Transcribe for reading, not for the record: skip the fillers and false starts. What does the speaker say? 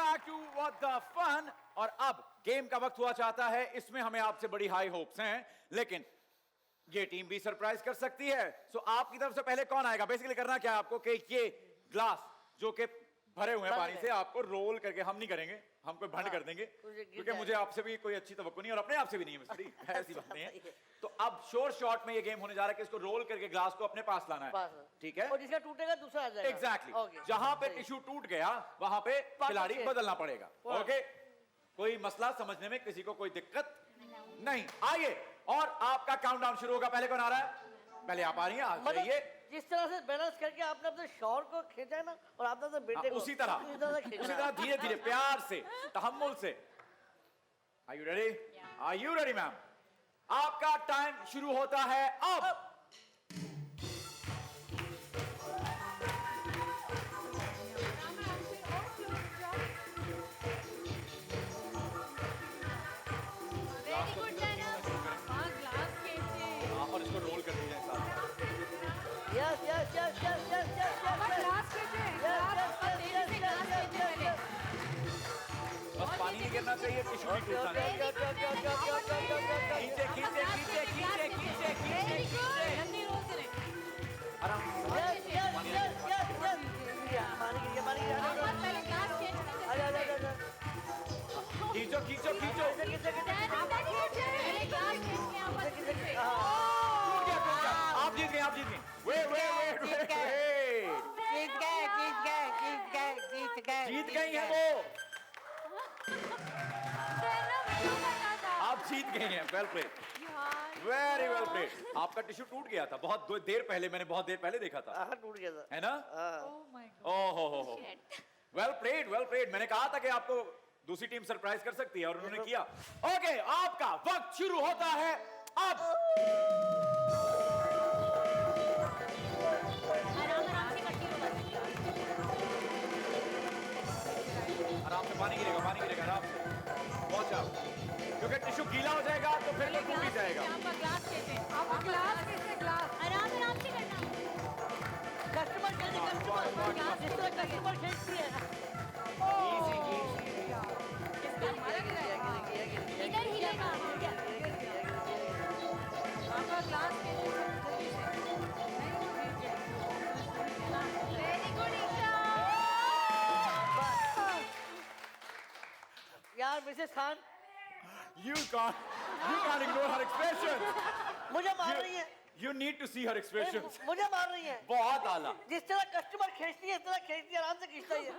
back to What the Fun। और अब game का वक्त हुआ चाहता है, इसमें हमें आपसे बड़ी हाई होप्स हैं, लेकिन ये टीम भी सरप्राइज कर सकती है। सो आपकी तरफ से पहले कौन आएगा? बेसिकली करना क्या है आपको कि ये ग्लास जो कि भरे हुए हैं पानी से, आपको रोल करके, हम नहीं करेंगे, हम कोई भंड कर देंगे, क्योंकि मुझे आपसे भी कोई अच्छी तवक्को नहीं और अपने आप से भी नहीं है, ऐसी बात नहीं है। तो अब शोर शॉट में ये गेम होने जा रहा है कि इसको रोल करके ग्लास को अपने पास लाना है, ठीक है? और जिसका टूटेगा दूसरा आ जाएगा। एग्जैक्टली जहां पे टिश्यू टूट गया वहां पे खिलाड़ी बदलना पड़ेगा। ओके, कोई मसला समझने में किसी को कोई दिक्कत नहीं? आइए, और आपका काउंटडाउन शुरू होगा। पहले कौन आ रहा है? पहले आप आ रही हैं, आ जाइए। जिस तरह से बैलेंस करके आपने अपने शौहर को खींचा है ना, और आपने अपने बेटे को उसी तरह धीरे धीरे प्यार से, तहम्मुल से। Are you ready? Are you ready ma'am? आपका टाइम शुरू होता है अब। और इसको रोल कर दीजिए साथ। Yes yes yes yes yes yes बस पानी नहीं गिरना चाहिए, टिश्यू नहीं टूटना चाहिए। खींचे खींचे खींचे खींचे खींचे खींचे खींचे आराम खींचो खींचो खींचो। आप जीत गए, आप जीत गए। जीत गई है वो, आप जीत गई हैं। Well played, very well played. आपका टिश्यू टूट गया था बहुत देर पहले, मैंने बहुत देर पहले देखा था। टूट गया था, है ना? ओहो, वेल प्लेड, वेल प्लेड। मैंने कहा था कि आपको दूसरी टीम सरप्राइज कर सकती है और उन्होंने किया। ओके, आपका वक्त शुरू होता है अब। आराम से पानी गिरेगा, पानी गिरेगा, आराम से पहुंचा, क्योंकि टिश्यू गीला हो जाएगा तो फिर वो टूट ही जाएगा। ग्लास कैसे? ग्लास आराम से करना। कस्टमर खेलती है। Easy easy. इधर हिलेगा। आपका ग्लास कैसे? Very good Isha. यार Mrs Khan, You can't ignore her expressions. मुझे मार रही है। You need to see her expressions. मुझे मार रही है। बहुत आला। जिस तरह कस्टमर खींचती है, इस तरह खींचती है, आराम से खींचता ही है।